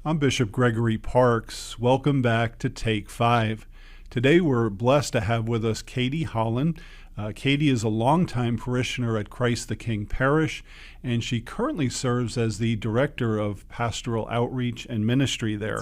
I'm Bishop Gregory Parkes. Welcome back to Take 5. Today we're blessed to have with us Katie Holland. Katie is a longtime parishioner at Christ the King Parish, and she currently serves as the Director of Pastoral Outreach and Ministry there.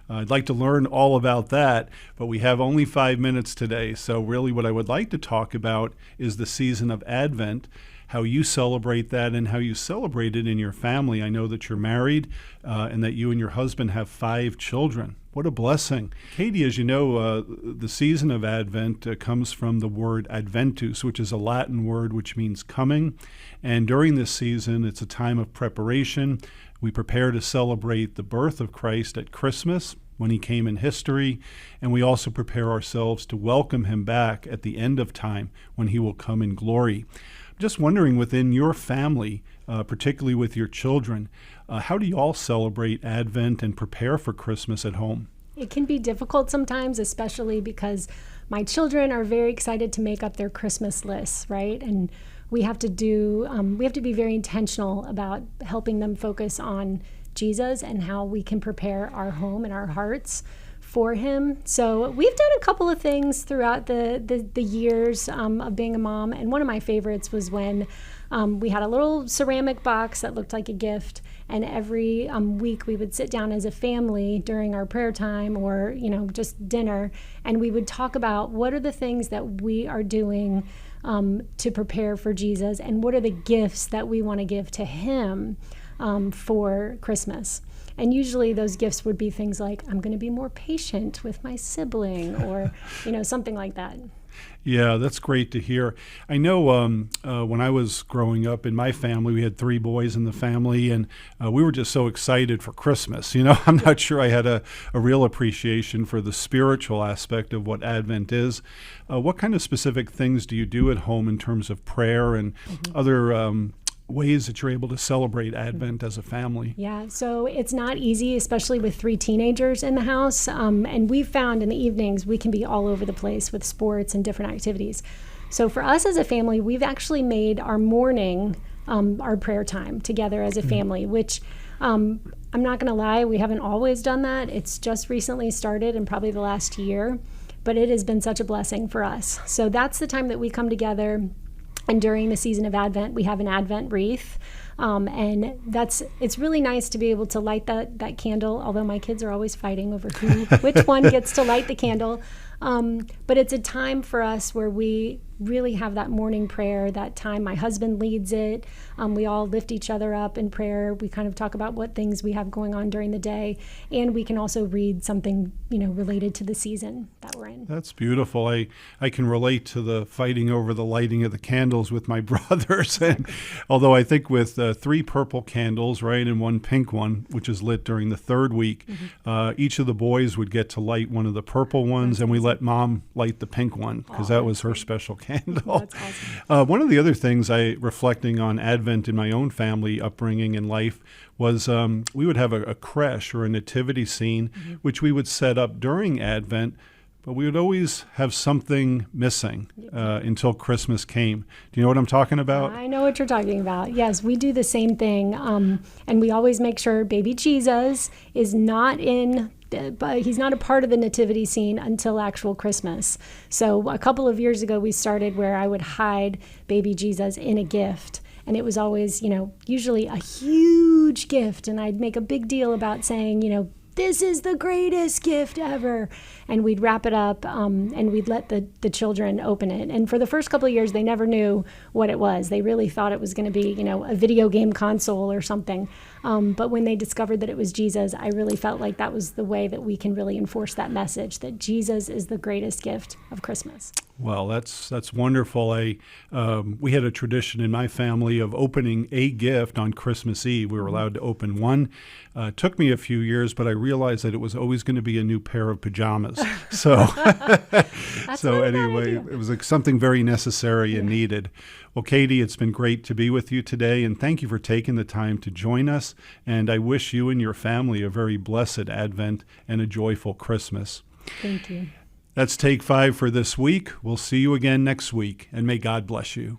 I'd like to learn all about that, but we have only 5 minutes today. So really what I would like to talk about is the season of Advent, how you celebrate that and how you celebrate it in your family. I know that you're married and that you and your husband have 5 children. What a blessing. Katie, as you know, the season of Advent comes from the word adventus, which is a Latin word which means coming. And during this season, it's a time of preparation. We prepare to celebrate the birth of Christ at Christmas, when he came in history, and we also prepare ourselves to welcome him back at the end of time when he will come in glory. I'm just wondering, within your family, particularly with your children, how do you all celebrate Advent and prepare for Christmas at home? It can be difficult sometimes, especially because my children are very excited to make up their Christmas lists, right? And we have to be very intentional about helping them focus on Jesus and how we can prepare our home and our hearts for him. So we've done a couple of things throughout the years of being a mom. And one of my favorites was when we had a little ceramic box that looked like a gift. And every week we would sit down as a family during our prayer time or, just dinner. And we would talk about what are the things that we are doing to prepare for Jesus and what are the gifts that we want to give to him for Christmas. And usually those gifts would be things like, I'm going to be more patient with my sibling or, something like that. Yeah, that's great to hear. I know when I was growing up in my family, we had 3 boys in the family, and we were just so excited for Christmas. I'm not sure I had a real appreciation for the spiritual aspect of what Advent is. What kind of specific things do you do at home in terms of prayer and other ways that you're able to celebrate Advent as a family? Yeah, so it's not easy, especially with 3 teenagers in the house. And we've found in the evenings we can be all over the place with sports and different activities. So for us as a family, we've actually made our morning our prayer time together as a family, which I'm not going to lie, we haven't always done that. It's just recently started in probably the last year, but it has been such a blessing for us. So that's the time that we come together. And during the season of Advent, we have an Advent wreath. And it's really nice to be able to light that candle, although my kids are always fighting over which one gets to light the candle. But it's a time for us where we really have that morning prayer, that time. My husband leads it. We all lift each other up in prayer. We kind of talk about what things we have going on during the day. And we can also read something, related to the season that we're in. That's beautiful. I can relate to the fighting over the lighting of the candles with my brothers. And although I think with 3 purple candles, right, and 1 pink one, which is lit during the 3rd week, each of the boys would get to light one of the purple ones, and we let Mom light the pink one because that was her special candle. That's awesome. One of the other things reflecting on Advent in my own family upbringing and life was we would have a creche or a nativity scene, which we would set up during Advent, but we would always have something missing until Christmas came. Do you know what I'm talking about? I know what you're talking about. Yes, we do the same thing. And we always make sure baby Jesus is not but he's not a part of the nativity scene until actual Christmas. So a couple of years ago, we started where I would hide baby Jesus in a gift. And it was always, usually a huge gift. And I'd make a big deal about saying, this is the greatest gift ever. And we'd wrap it up and we'd let the children open it. And for the first couple of years, they never knew what it was. They really thought it was going to be, a video game console or something. But when they discovered that it was Jesus, I really felt like that was the way that we can really enforce that message, that Jesus is the greatest gift of Christmas. Well, that's wonderful. We had a tradition in my family of opening a gift on Christmas Eve. We were allowed to open one. It took me a few years, but I realized that it was always going to be a new pair of pajamas. So, so anyway, it was something very necessary and needed. Well, Katie, it's been great to be with you today, and thank you for taking the time to join us. And I wish you and your family a very blessed Advent and a joyful Christmas. Thank you. That's Take 5 for this week. We'll see you again next week, and may God bless you.